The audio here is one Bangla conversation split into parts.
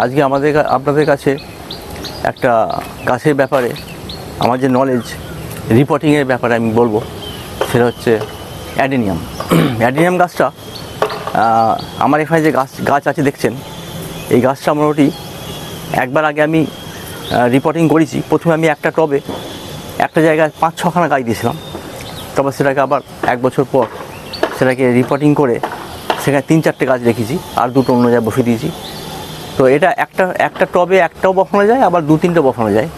আজকে আপনাদের কাছে একটা গাছের ব্যাপারে আমার যে নলেজ রিপোর্টিংয়ের ব্যাপারে আমি বলবো, সেটা হচ্ছে অ্যাডেনিয়াম। অ্যাডেনিয়াম গাছটা আমার এখানে যে গাছ আছে দেখছেন, এই গাছটা মোটামুটি একবার আগে আমি রিপোর্টিং করেছি। প্রথমে আমি একটা টবে একটা জায়গায় 5-6খানা গাছ দিয়েছিলাম, তারপর সেটাকে আবার 1 বছর পর সেটাকে রিপোর্টিং করে সেখানে 3-4টে গাছ রেখেছি, আর 2টো অন্য জায়গায় বসিয়ে দিয়েছি। তো এটা একটা টবে একটাও বসানো যায়, আবার 2-3টে বসানো যায়,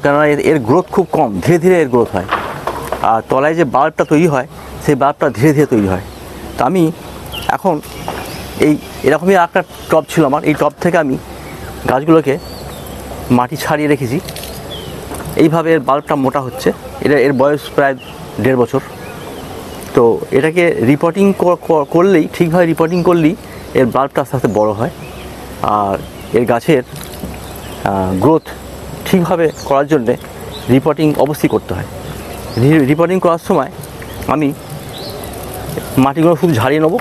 কেননা এর গ্রোথ খুব কম, ধীরে ধীরে এর গ্রোথ হয়। আর তলায় যে বাল্বটা তৈরি হয়, সেই বাল্বটা ধীরে ধীরে তৈরি হয়। তো আমি এখন এরকমই একটা টব ছিল আমার, এই টব থেকে আমি গাছগুলোকে মাটি ছাড়িয়ে রেখেছি। এইভাবে এর বাল্বটা মোটা হচ্ছে। এর বয়স প্রায় 1.5 বছর। তো এটাকে রিপোর্টিং করলেই, ঠিকভাবে রিপোর্টিং করলেই এর বাল্বটা আস্তে আস্তে বড়ো হয়। আর এর গাছের গ্রোথ ঠিকভাবে করার জন্যে রিপোর্টিং অবশ্যই করতে হয়। রিপোর্টিং করার সময় আমি মাটিগুলো শুধু ঝাড়িয়ে নেবো,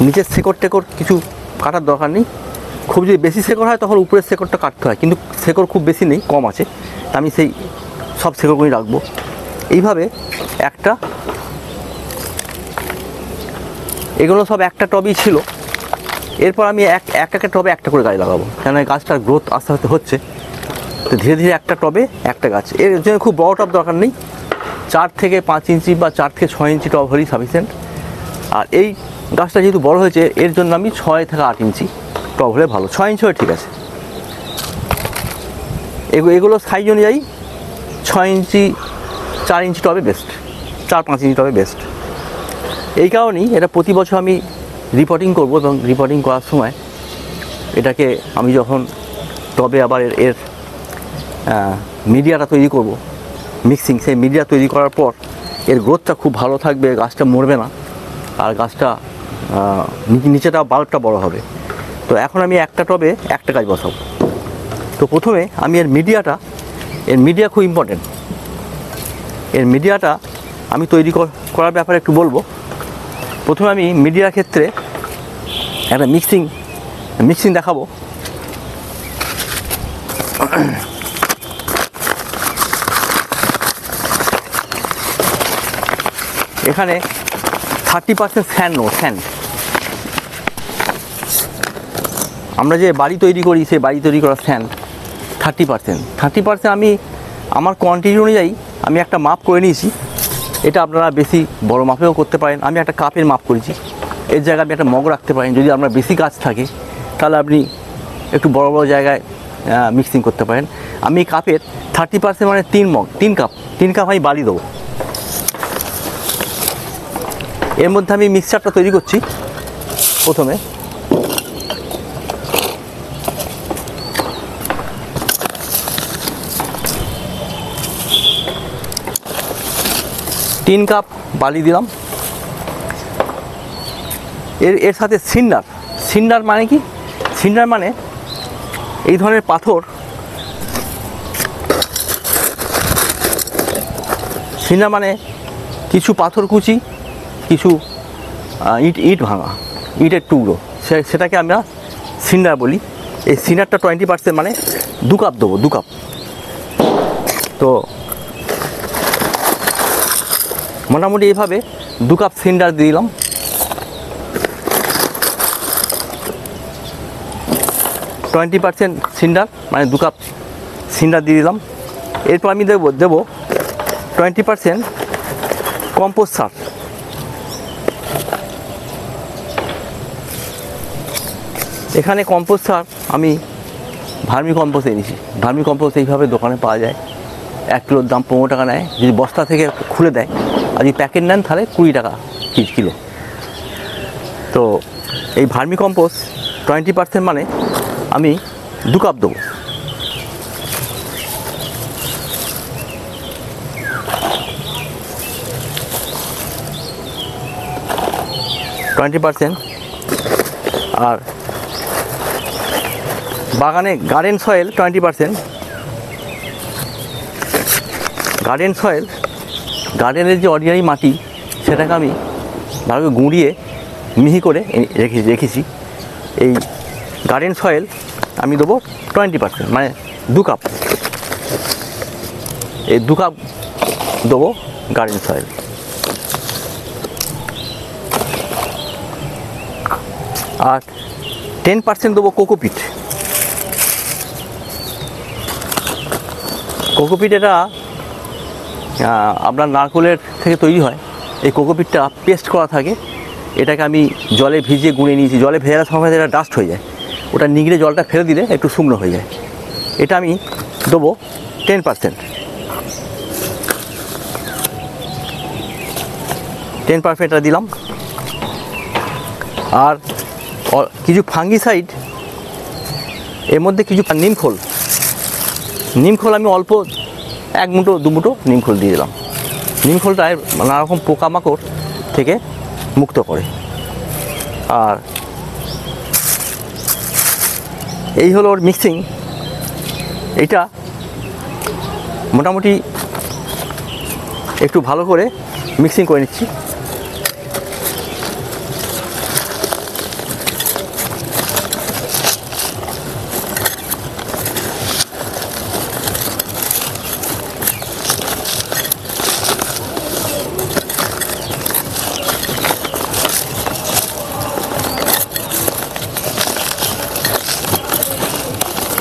নিচের শেকড় টেকড় কিছু কাটার দরকার নেই। খুব যদি বেশি শেকড় হয় তখন উপরের শেকড়টা কাটতে হয়, কিন্তু শেকড় খুব বেশি নেই, কম আছে, আমি সেই সব শেকড়গুলি রাখবো। এইভাবে এগুলো সব একটা টবই ছিল। এরপর আমি একটা টবে একটা করে গাছ লাগাবো, কেন গাছটার গ্রোথ আস্তে আস্তে হচ্ছে। তো ধীরে ধীরে একটা টবে একটা গাছ, এর জন্য খুব বড় টব দরকার নেই, 4 থেকে 5 ইঞ্চি বা 4 থেকে 6 ইঞ্চি টব হলেই সাফিসিয়েন্ট। আর এই গাছটা যেহেতু বড় হয়েছে, এর জন্য আমি 6 থেকে 8 ইঞ্চি টব হলে ভালো, 6 ইঞ্চি হলে ঠিক আছে। এগুলো সাইজ অনুযায়ী 6 ইঞ্চি 4 ইঞ্চি টবে বেস্ট, 4-5 ইঞ্চি টবে বেস্ট। এই কারণেই এটা প্রতি বছর আমি রিপোর্টিং করবো, এবং রিপোর্টিং করার সময় এটাকে আমি যখন টবে আবার এর মিডিয়াটা তৈরি করব, মিক্সিং, সেই মিডিয়া তৈরি করার পর এর গ্রোথটা খুব ভালো থাকবে, গাছটা মরবে না, আর গাছটা নিচেটা বাল্বটা বড় হবে। তো এখন আমি একটা টবে একটা গাছ বসাবো। তো প্রথমে আমি এর মিডিয়া খুব ইম্পর্টেন্ট। এর মিডিয়াটা আমি তৈরি করার ব্যাপারে একটু বলবো। প্রথমে আমি মিডিয়ার ক্ষেত্রে একটা মিক্সিং দেখাবো। এখানে 30% স্যান্ড। আমরা যে বাড়ি তৈরি করি, সেই বাড়ি তৈরি করা স্যান্ড 30% আমি আমার কোয়ান্টিটি অনুযায়ী আমি একটা মাপ করে নিয়েছি। এটা আপনারা বেশি বড় মাপেও করতে পারেন। আমি একটা কাপের মাপ করেছি, এর জায়গায় আপনি একটা মগ রাখতে পারেন। যদি আপনার বেশি গাছ থাকে তাহলে আপনি একটু বড় বড় জায়গায় মিক্সিং করতে পারেন। আমি কাপের 30% মানে 3 কাপ আমি বালি দেবো। এর মধ্যে আমি মিক্সচারটা তৈরি করছি। প্রথমে তিন কাপ বালি দিলাম। এর সাথে সিন্ডার মানে কি? সিন্ডার মানে এই ধরনের পাথর। সিন্ডার মানে কিছু পাথর কুচি, কিছু ইট ভাঙা, ইটের টুকরো, সেটাকে আমরা সিন্ডার বলি। এই সিন্ডারটা 20% মানে 2 কাপ দেবো, 2 কাপ। তো মোটামুটি এইভাবে 2 কাপ সিন্ডার দিয়ে দিলাম। সিন্ডার মানে 2 কাপ সিন্ডার দিয়ে দিলাম। এরপর আমি দেবো 20% কম্পোস্ট সার। এখানে কম্পোস্ট সার আমি ভার্মি কম্পোস্ট এনেছি। ভার্মি কম্পোস্ট এইভাবে দোকানে পাওয়া যায়। 1 কিলোর দাম 15 টাকা নেয়। যদি বস্তা থেকে খুলে দেয়, আর যদি প্যাকেট নেন তাহলে 20 টাকা কিলো। তো এই ভার্মি কম্পোস্ট 20% মানে আমি 2 কাপ দেবো। আর বাগানে গার্ডেন সয়েল 20%। গার্ডেনের যে অর্ডিনারি মাটি, সেটাকে আমি ভালো গুঁড়িয়ে মিহি করে রেখেছি। এই গার্ডেন সয়েল আমি দেবো 20%, মানে 2 কাপ। এই 2 কাপ দেবো গার্ডেন সয়েল। আর 10% দেবো কোকোপিট। কোকোপিট এটা আপনার নারকেলের থেকে তৈরি হয়। এই কোকোপিটটা পেস্ট করা থাকে, এটাকে আমি জলে ভিজিয়ে গুঁড়ে নিয়েছি। জলে ভেজানোর সময় এটা ডাস্ট হয়ে যায়, ওটা নিগড়ে জলটা ফেলে দিলে একটু শুকনো হয়ে যায়। এটা আমি দেবো 10%। 10% এটা দিলাম। আর কিছু ফাঙ্গিসাইড এর মধ্যে, কিছু নিমখোল আমি অল্প 1 মুঠো 2 মুঠো নিমখোল দিয়ে দিলাম। নিমখোলটা নানা রকম পোকামাকড় থেকে মুক্ত করে। আর এই হলো ওর মিক্সিং। এটা মোটামুটি একটু ভালো করে মিক্সিং করে নিচ্ছি।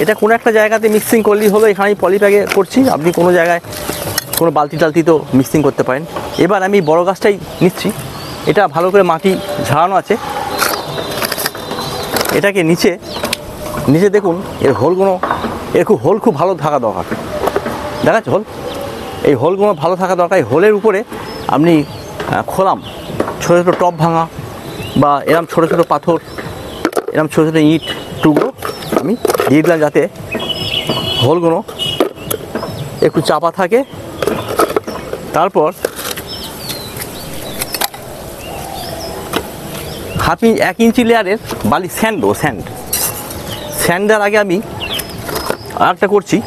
এটা কোনো একটা জায়গাতে মিক্সিং করলেই হলো। এখানে আমি পলিব্যাগে করছি, আপনি কোনো জায়গায় কোনো বালতি টালতিতেও মিক্সিং করতে পারেন। এবার আমি বড় গাছটাই নিচ্ছি। এটা ভালো করে মাটি ঝাড়ানো আছে। এটাকে নিচে দেখুন এর হোলগুলো, হোল খুব ভালো থাকা দরকার। দেখাচ্ছে হোল, এই হোলগুলো ভালো থাকা দরকার। এই হোলের উপরে আপনি খোলাম ছোটো ছোটো টব ভাঙা বা এরম ছোটো ছোটো পাথর, এরম ছোটো ছোটো ইট টুকরো আমি দিয়ে দিলাম, যাতে হোলগুলো একটু চাপা থাকে। তারপর 1 ইঞ্চি লেয়ারের বালি স্যান্ডের আগে আমি আরেকটা করছি।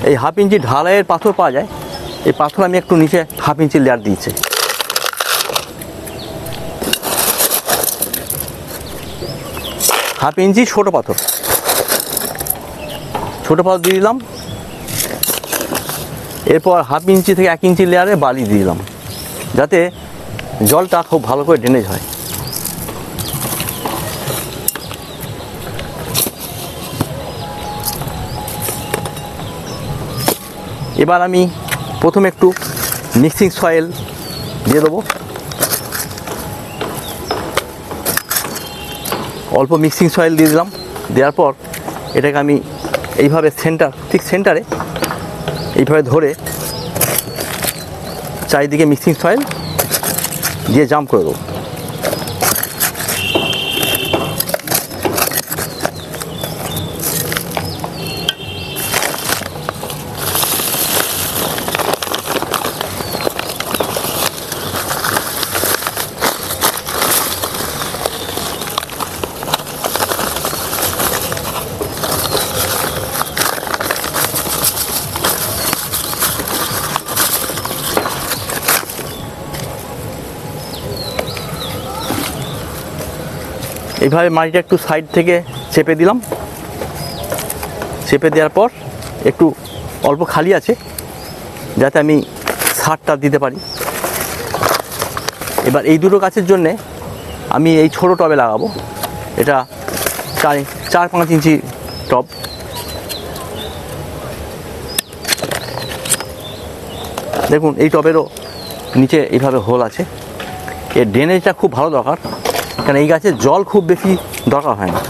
এই 1/2 ইঞ্চি ঢালাইয়ের পাথর পাওয়া যায়, এই পাথর আমি একটু নিচে 1/2 ইঞ্চি লেয়ার দিয়েছি। হাফ ইঞ্চি ছোটো পাথর দিয়ে দিলাম। এরপর 1/2 ইঞ্চি থেকে 1 ইঞ্চি লেয়ারে বালি দিয়ে দিলাম, যাতে জলটা খুব ভালো করে ড্রেনেজ হয়। এবার আমি প্রথমে একটু মিক্সিং সয়েল দিয়ে দেবো। অল্প মিক্সিং সয়েল দিয়ে দিলাম। দেওয়ার পর এটাকে আমি এইভাবে ঠিক সেন্টারে এইভাবে ধরে চারিদিকে মিক্সিং সয়েল দিয়ে জাম করে দেবো। এইভাবে মাটিটা একটু সাইড থেকে চেপে দিলাম। চেপে দেওয়ার পর একটু অল্প খালি আছে, যাতে আমি সারটা দিতে পারি। এবার এই দুটো গাছের জন্যে আমি এই ছোটো টবে লাগাবো। এটা 4-5 ইঞ্চি টব। দেখুন এই টবেরও নিচে এইভাবে হোল আছে। এর ড্রেনেজটা খুব ভালো দরকার, কারণ এই গাছে জল খুব বেশি দরকার হয় না।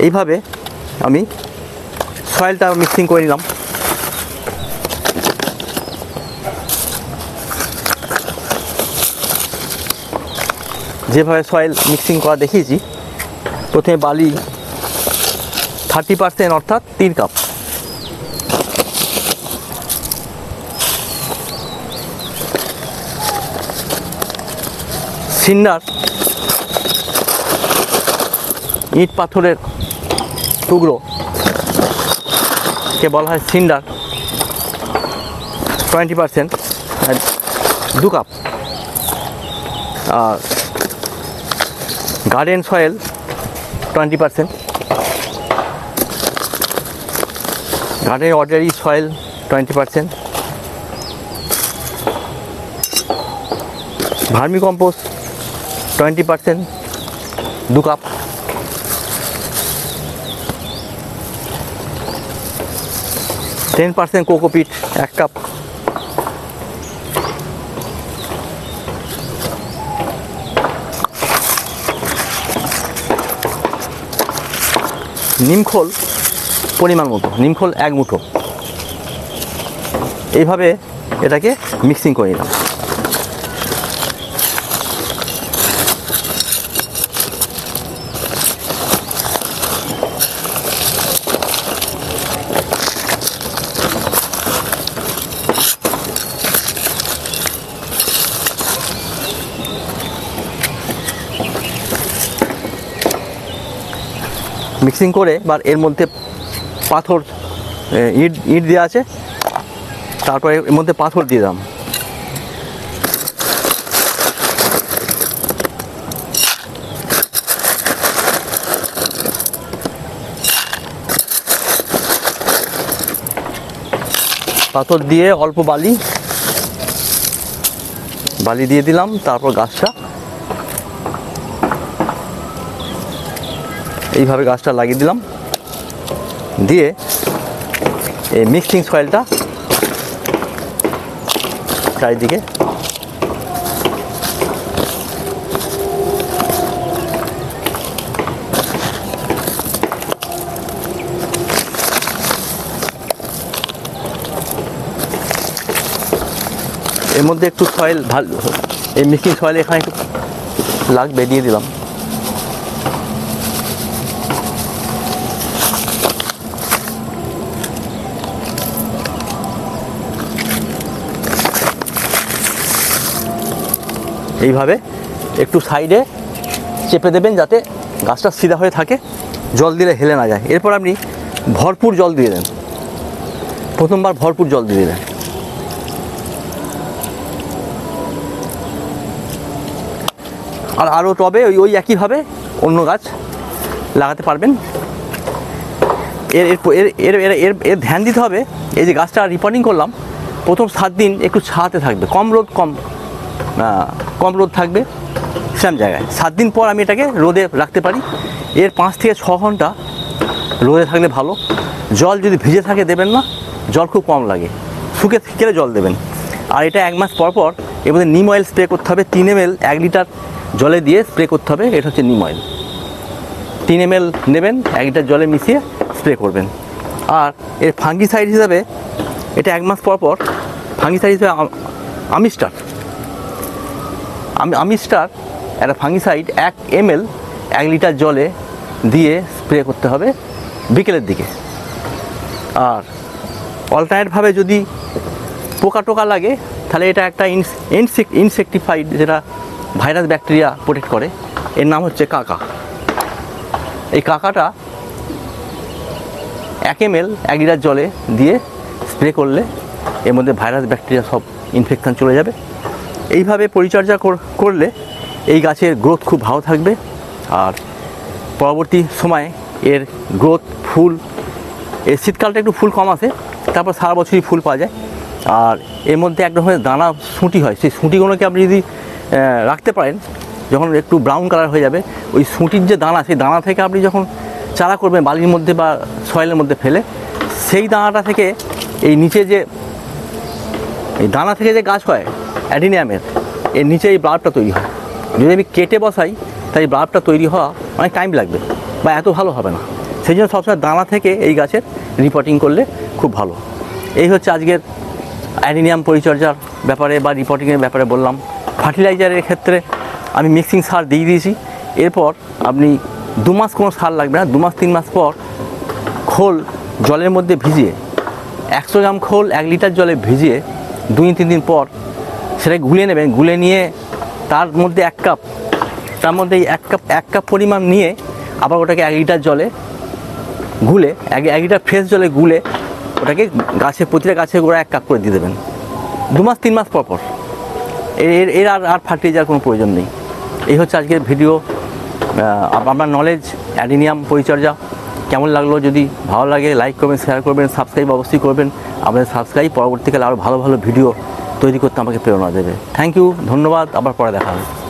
এইভাবে আমি সয়েলটা মিক্সিং করে নিলাম। যেভাবে সয়েল মিক্সিং করা দেখিয়েছি, প্রথমে বালি 30%, অর্থাৎ 3 কাপ। সিন্ডার, ইট পাথরের টুকরো কে বলা হয় সিন্ডার, 20%, 2 কাপ। আর garden soil 20%, garden ordinary soil 20%, vermicompost 20%, 2 cup, %10 cocopeat 1 cup, নিমখোল পরিমাণ মতো, নিমখোল 1 মুঠো। এইভাবে এটাকে মিক্সিং করে নিলাম। মিক্সিং করে এবার এর মধ্যে পাথর, ইট দেওয়া আছে, তারপরে এর মধ্যে পাথর দিয়ে দিলাম। পাথর দিয়ে অল্প বালি দিয়ে দিলাম, তারপর গাছটা এইভাবে গাছটা লাগিয়ে দিলাম, দিয়ে এই মিক্সিং সয়েলটা চারিদিকে এর মধ্যে একটু সয়েল ভালো, এই মিক্সিং সয়েল এখানে একটু লাগবে, দিয়ে দিলাম। এইভাবে একটু সাইডে চেপে দেবেন যাতে গাছটা সিধা হয়ে থাকে, জল দিলে হেলে না যায়। এরপর আপনি ভরপুর জল দিয়ে দেন, প্রথমবার ভরপুর জল দিয়ে দেন। আর আরও টবে ওই একইভাবে অন্য গাছ লাগাতে পারবেন। এর ধ্যান দিতে হবে, এই যে গাছটা রিপোর্টিং করলাম, প্রথম 7 দিন একটু ছায়াতে থাকবে, কম রোদ থাকবে সেম জায়গায়। 7 দিন পর আমি এটাকে রোদে রাখতে পারি। এর 5 থেকে 6 ঘন্টা রোদে থাকলে ভালো। জল যদি ভিজে থাকে দেবেন না, জল খুব কম লাগে, শুকে গেলে জল দেবেন। আর এটা 1 মাস পর পর এর মধ্যে নিম অয়েল স্প্রে করতে হবে। 3 ml 1 লিটার জলে দিয়ে স্প্রে করতে হবে। এটা হচ্ছে নিম অয়েল। 3 ml নেবেন, 1 লিটার জলে মিশিয়ে স্প্রে করবেন। আর এর ফাঙ্গিসাইড হিসাবে এটা 1 মাস পর পর ফাঙ্গিসাইড হিসাবে আমিস্টার একটা ফাঙ্গিসাইড 1 ml 1 লিটার জলে দিয়ে স্প্রে করতে হবে বিকেলের দিকে। আর অল্টারনেটভাবে যদি পোকা টোকা লাগে তাহলে এটা একটা ইনসেক্টিফাইড, যেটা ভাইরাস ব্যাকটেরিয়া প্রোটেক্ট করে, এর নাম হচ্ছে কাকা। এই কাকাটা 1 ml 1 লিটার জলে দিয়ে স্প্রে করলে এর মধ্যে ভাইরাস ব্যাকটেরিয়া সব ইনফেকশান চলে যাবে। এইভাবে পরিচর্যা করলে এই গাছের গ্রোথ খুব ভালো থাকবে। আর পরবর্তী সময়ে এর গ্রোথ, ফুল, এই শীতকালটা একটু ফুল কম আসে, তারপর সারা বছরই ফুল পাওয়া যায়। আর এর মধ্যে এক রকমের দানা সুঁটি হয়, সেই সুঁটিগুলোকে আপনি যদি রাখতে পারেন, যখন একটু ব্রাউন কালার হয়ে যাবে, ওই সুঁটির যে দানা, সেই দানা থেকে আপনি যখন চারা করবেন বালির মধ্যে বা সয়েলের মধ্যে ফেলে, সেই দানাটা থেকে এই নিচে যে এই দানা থেকে যে গাছ হয় অ্যাডিনিয়ামের, এর নিচে এই বাল্বটা তৈরি হয়। যদি আমি কেটে বসাই তাই বাল্বটা তৈরি হওয়া অনেক টাইম লাগবে বা এত ভালো হবে না। সেই জন্য সবসময় দানা থেকে এই গাছের রিপোর্টিং করলে খুব ভালো। এই হচ্ছে আজকের অ্যাডিনিয়াম পরিচর্যার ব্যাপারে বা রিপোর্টিংয়ের ব্যাপারে বললাম। ফার্টিলাইজারের ক্ষেত্রে আমি মিক্সিং সার দিয়ে দিয়েছি। এরপর আপনি 2 মাস কোনো সার লাগবে না, 2 মাস 3 মাস পর খোল জলের মধ্যে ভিজিয়ে 100 গ্রাম খোল 1 লিটার জলে ভিজিয়ে 2-3 দিন পর সেটাকে গুলে নেবেন। গুলে নিয়ে তার মধ্যে 1 কাপ, তার মধ্যে 1 কাপ পরিমাণ নিয়ে আবার ওটাকে 1 লিটার জলে গুলে, 1 লিটার ফ্রেশ জলে গুলে ওটাকে গাছে, প্রতিটা গাছের গোড়া 1 কাপ করে দিয়ে দেবেন 2 মাস 3 মাস পর পর। এর আর ফার্টিলাইজার কোনো প্রয়োজন নেই। এই হচ্ছে আজকের ভিডিও। আপনার নলেজ অ্যাডিনিয়াম পরিচর্যা কেমন লাগলো, যদি ভালো লাগে লাইক করবেন, শেয়ার করবেন, সাবস্ক্রাইব অবশ্যই করবেন। আপনাদের সাবস্ক্রাইব পরবর্তীকালে আরও ভালো ভালো ভিডিও তৈরি করতে আমাকে প্রেরণা দেবে। থ্যাংক ইউ, ধন্যবাদ, আবার পরে দেখা হবে।